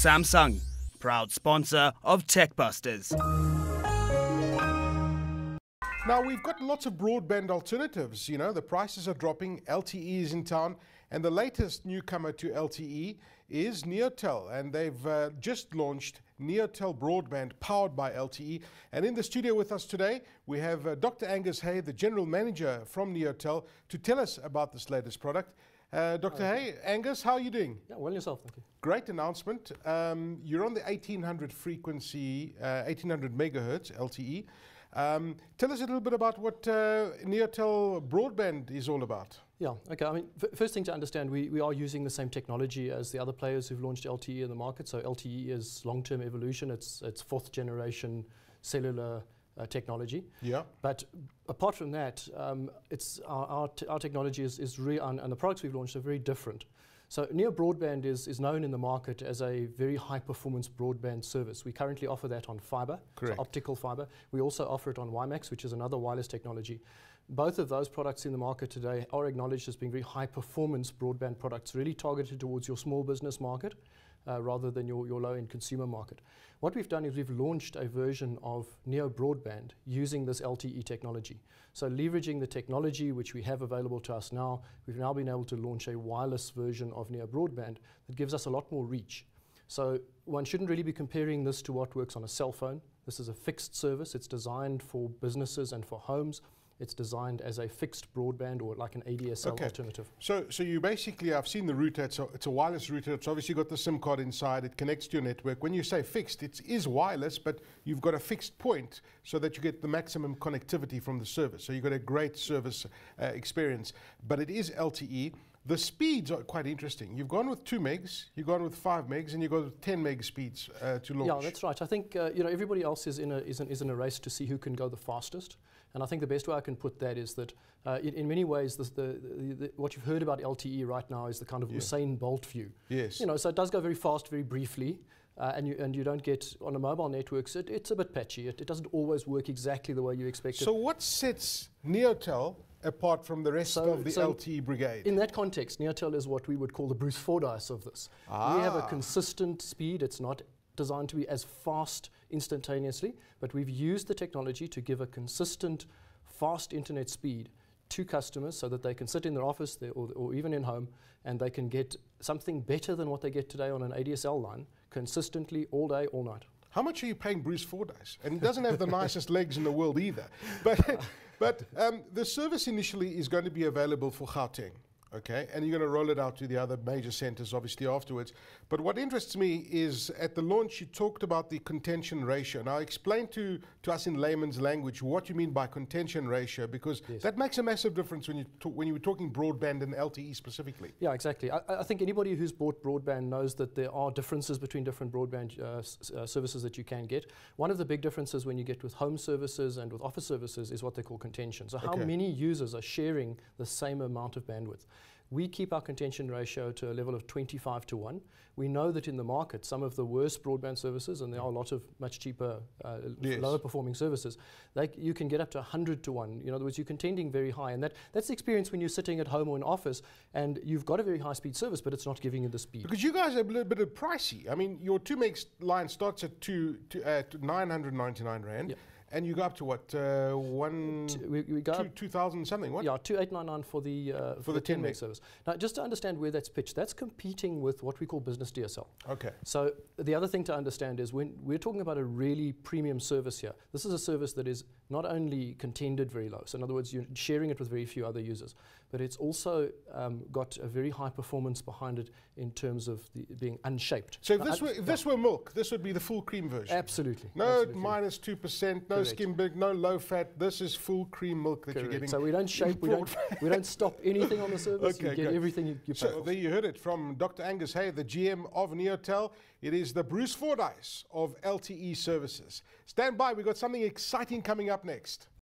Samsung, proud sponsor of TechBusters. Now, we've got lots of broadband alternatives. You know, the prices are dropping, LTE is in town, and the latest newcomer to LTE is Neotel, and they've just launched Neotel Broadband powered by LTE. And in the studio with us today, we have Dr. Angus, the General Manager from Neotel, to tell us about this latest product. Dr. Angus, how are you doing? Yeah, well yourself, thank you. Great announcement. You're on the 1800 frequency, 1800 megahertz LTE. Tell us a little bit about what Neotel Broadband is all about. Yeah, okay. I mean, first thing to understand, we are using the same technology as the other players who've launched LTE in the market. So LTE is long-term evolution. It's fourth generation cellular technology. Yeah. But apart from that, it's our technology is and the products we've launched are very different. So Neo Broadband is known in the market as a very high-performance broadband service. We currently offer that on fiber, so optical fiber. We also offer it on WiMAX, which is another wireless technology. Both of those products in the market today are acknowledged as being very high-performance broadband products, really targeted towards your small business market rather than your low-end consumer market. What we've done is we've launched a version of Neo Broadband using this LTE technology. So leveraging the technology which we have available to us now, we've now been able to launch a wireless version of Neo Broadband that gives us a lot more reach. So one shouldn't really be comparing this to what works on a cell phone. This is a fixed service. It's designed for businesses and for homes. It's designed as a fixed broadband or like an ADSL alternative. So you basically, I've seen the router, it's a wireless router. It's obviously got the SIM card inside. It connects to your network. When you say fixed, it is wireless, but you've got a fixed point so that you get the maximum connectivity from the service. So you've got a great service experience, but it is LTE. The speeds are quite interesting. You've gone with 2 megs, you've gone with 5 megs, and you've got with 10 meg speeds to launch. Yeah, that's right. I think everybody else is in a race to see who can go the fastest. And I think the best way I can put that is that in many ways, what you've heard about LTE right now is the kind of Usain Bolt view. Yes. You know, so it does go very fast, very briefly, and you don't get on the mobile networks. It's a bit patchy. It doesn't always work exactly the way you expect it. So what sets Neotel apart from the rest of the LTE brigade? In that context, Neotel is what we would call the Bruce Fordyce of this. We have a consistent speed. It's not designed to be as fast instantaneously, but we've used the technology to give a consistent, fast internet speed to customers so that they can sit in their office or even in home and they can get something better than what they get today on an ADSL line consistently all day, all night. How much are you paying Bruce Fordyce? And he doesn't have the nicest legs in the world either. But the service initially is going to be available for Gauteng. Okay, and you're going to roll it out to the other major centers obviously afterwards. But what interests me is at the launch you talked about the contention ratio. Now explain to us in layman's language what you mean by contention ratio, because that makes a massive difference when you were talking broadband and LTE specifically. Yeah, exactly. I think anybody who's bought broadband knows that there are differences between different broadband services that you can get. One of the big differences when you get with home services and with office services is what they call contention. So how many users are sharing the same amount of bandwidth. We keep our contention ratio to a level of 25 to 1. We know that in the market, some of the worst broadband services, and there are a lot of much cheaper, lower performing services, you can get up to 100 to 1. In other words, you're contending very high. And that's the experience when you're sitting at home or in office and you've got a very high speed service, but it's not giving you the speed. Because you guys are a little bit pricey. I mean, your 2 meg line starts at 999 Rand. Yeah. And you go up to what, 2,000 something, what? Yeah, 2,899 for the 10 meg service. Now, just to understand where that's pitched, that's competing with what we call business DSL. Okay. So the other thing to understand is when we're talking about a really premium service here, this is a service that is not only contended very low, so in other words, you're sharing it with very few other users, but it's also got a very high performance behind it in terms of being unshaped. So if this were milk, this would be the full cream version? Absolutely. No minus 2%, no skim milk, no low fat. This is full cream milk that you're getting. So we don't shape, we don't stop anything on the service. You get everything you pay for. So there you heard it from Dr. Angus, the GM of Neotel. It is the Bruce Fordyce of LTE services. Stand by, we've got something exciting coming up next.